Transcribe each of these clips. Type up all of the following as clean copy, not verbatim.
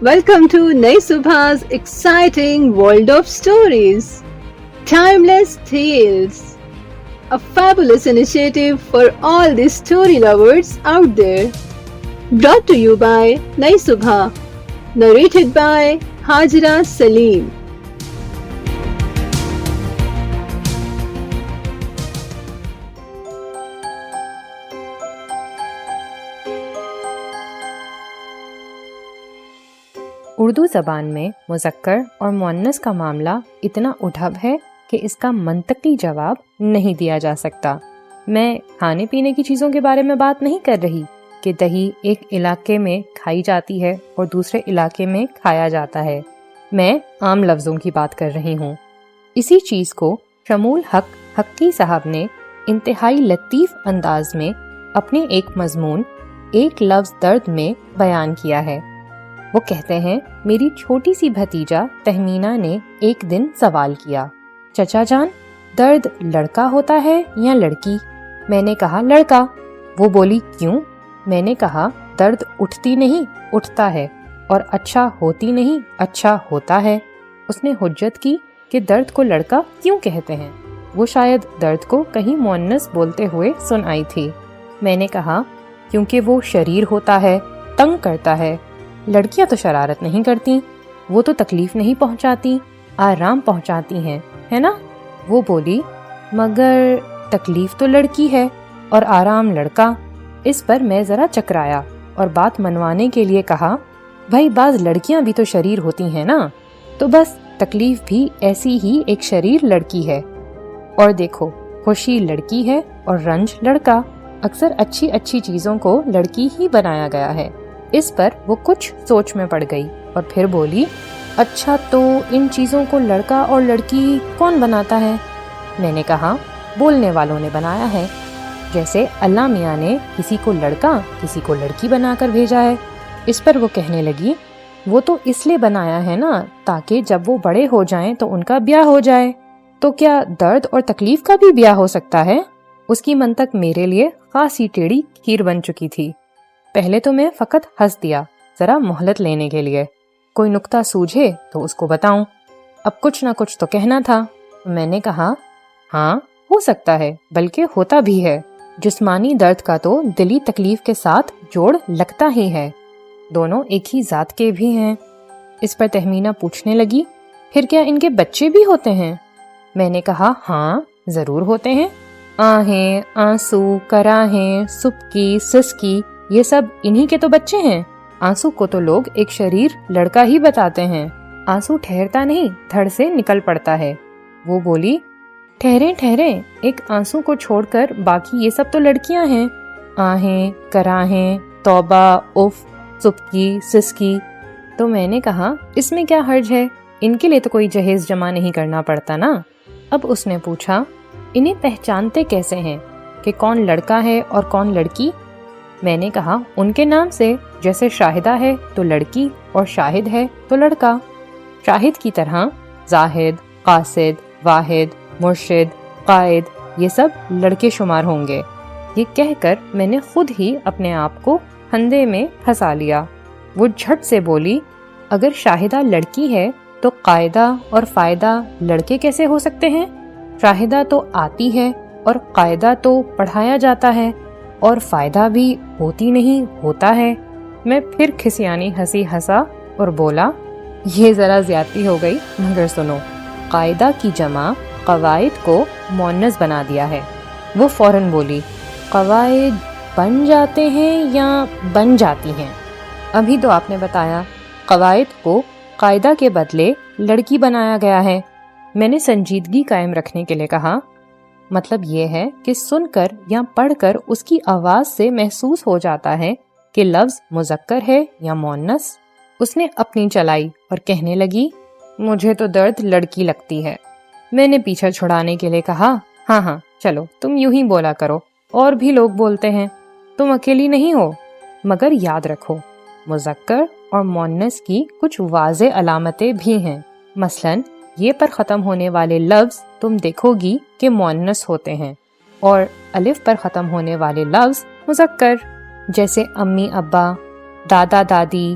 Welcome to Nai Subha's exciting world of stories. Timeless Tales, a fabulous initiative for all the story lovers out there. Brought to you by Nai Subha, narrated by Hajra Salim. Urdu زبان میں مذکر اور مؤنث کا معاملہ اتنا اٹھب ہے کہ اس کا منطقی جواب نہیں دیا جا سکتا۔ میں کھانے پینے کی چیزوں کے بارے میں بات نہیں کر رہی کہ دہی ایک علاقے میں کھائی جاتی ہے اور دوسرے علاقے میں کھایا جاتا ہے، میں عام لفظوں کی بات کر رہی ہوں۔ اسی چیز کو شمول حق حقی صاحب نے انتہائی لطیف انداز میں اپنے ایک مضمون ایک لفظ درد میں بیان کیا ہے۔ وہ کہتے ہیں، میری چھوٹی سی بھتیجا تہمینہ نے ایک دن سوال کیا، چچا جان درد لڑکا ہوتا ہے یا لڑکی؟ میں نے کہا لڑکا۔ وہ بولی کیوں؟ میں نے کہا درد اٹھتی نہیں اٹھتا ہے، اور اچھا ہوتی نہیں اچھا ہوتا ہے۔ اس نے حجت کی کہ درد کو لڑکا کیوں کہتے ہیں؟ وہ شاید درد کو کہیں مؤنث بولتے ہوئے سن آئی تھی۔ میں نے کہا کیونکہ وہ شریر ہوتا ہے، تنگ کرتا ہے۔ لڑکیاں تو شرارت نہیں کرتی، وہ تو تکلیف نہیں پہنچاتی، آرام پہنچاتی ہیں، ہے نا؟ وہ بولی مگر تکلیف تو لڑکی ہے اور آرام لڑکا۔ اس پر میں ذرا چکرایا اور بات منوانے کے لیے کہا، بھائی بعض لڑکیاں بھی تو شریر ہوتی ہیں نا، تو بس تکلیف بھی ایسی ہی ایک شریر لڑکی ہے۔ اور دیکھو خوشی لڑکی ہے اور رنج لڑکا، اکثر اچھی اچھی چیزوں کو لڑکی ہی بنایا گیا ہے۔ اس پر وہ کچھ سوچ میں پڑ گئی اور پھر بولی، اچھا تو ان چیزوں کو لڑکا اور لڑکی کون بناتا ہے؟ میں نے کہا بولنے والوں نے بنایا ہے، جیسے اللہ میاں نے کسی کو لڑکا کسی کو لڑکی بنا کر بھیجا ہے۔ اس پر وہ کہنے لگی، وہ تو اس لیے بنایا ہے نا تاکہ جب وہ بڑے ہو جائیں تو ان کا بیاہ ہو جائے، تو کیا درد اور تکلیف کا بھی بیاہ ہو سکتا ہے؟ اس کی منطق میرے لیے خاصی ٹیڑھی کھیر بن چکی تھی۔ پہلے تو میں فقط ہنس دیا، ذرا مہلت لینے کے لیے، کوئی نکتہ سوجھے تو اس کو بتاؤں، اب کچھ نہ کچھ تو کہنا تھا۔ میں نے کہا ہاں ہو سکتا ہے، بلکہ ہوتا بھی ہے۔ جسمانی درد کا تو دلی تکلیف کے ساتھ جوڑ لگتا ہی ہے، دونوں ایک ہی ذات کے بھی ہیں۔ اس پر تہمینہ پوچھنے لگی، پھر کیا ان کے بچے بھی ہوتے ہیں؟ میں نے کہا ہاں ضرور ہوتے ہیں، آہیں، آنسو، کراہیں، سبکی، سسکی، یہ سب انہی کے تو بچے ہیں۔ آنسو کو تو لوگ ایک شریر لڑکا ہی بتاتے ہیں، آنسو ٹھہرتا نہیں دھڑ سے نکل پڑتا ہے۔ وہ بولی ٹھہریں ٹھہریں، ایک آنسو کو چھوڑ کر باقی یہ سب تو لڑکیاں ہیں، آہیں، کراہیں، توبہ، اف، سبکی، سسکی۔ تو میں نے کہا اس میں کیا حرج ہے، ان کے لیے تو کوئی جہیز جمع نہیں کرنا پڑتا نا۔ اب اس نے پوچھا انہیں پہچانتے کیسے ہیں کہ کون لڑکا ہے اور کون لڑکی؟ میں نے کہا ان کے نام سے، جیسے شاہدہ ہے تو لڑکی اور شاہد ہے تو لڑکا۔ شاہد کی طرح زاہد، قاصد، واحد، مرشد، قائد، یہ سب لڑکے شمار ہوں گے۔ یہ کہہ کر میں نے خود ہی اپنے آپ کو پھندے میں پھنسا لیا۔ وہ جھٹ سے بولی، اگر شاہدہ لڑکی ہے تو قاعدہ اور فائدہ لڑکے کیسے ہو سکتے ہیں؟ شاہدہ تو آتی ہے اور قاعدہ تو پڑھایا جاتا ہے، اور فائدہ بھی ہوتی نہیں ہوتا ہے۔ میں پھر کھسیانی ہنسی ہنسا اور بولا، یہ ذرا زیادتی ہو گئی، مگر سنو، قاعدہ کی جمع قواعد کو مؤنث بنا دیا ہے۔ وہ فوراً بولی، قواعد بن جاتے ہیں یا بن جاتی ہیں؟ ابھی تو آپ نے بتایا قواعد کو قاعدہ کے بدلے لڑکی بنایا گیا ہے۔ میں نے سنجیدگی قائم رکھنے کے لیے کہا، مطلب یہ ہے کہ سن کر یا پڑھ کر اس کی آواز سے محسوس ہو جاتا ہے کہ لفظ مذکر ہے یا مؤنث۔ اس نے اپنی چلائی اور کہنے لگی، مجھے تو درد لڑکی لگتی ہے۔ میں نے پیچھا چھڑانے کے لیے کہا، ہاں ہاں چلو تم یوں ہی بولا کرو، اور بھی لوگ بولتے ہیں، تم اکیلی نہیں ہو۔ مگر یاد رکھو مذکر اور مؤنث کی کچھ واضح علامتیں بھی ہیں، مثلاً یہ پر ختم ہونے والے لفظ تم دیکھو گی کہ مؤنث ہوتے ہیں، اور الف پر ختم ہونے والے لفظ مذکر، جیسے امی ابا، دادا دادی،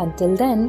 Until then,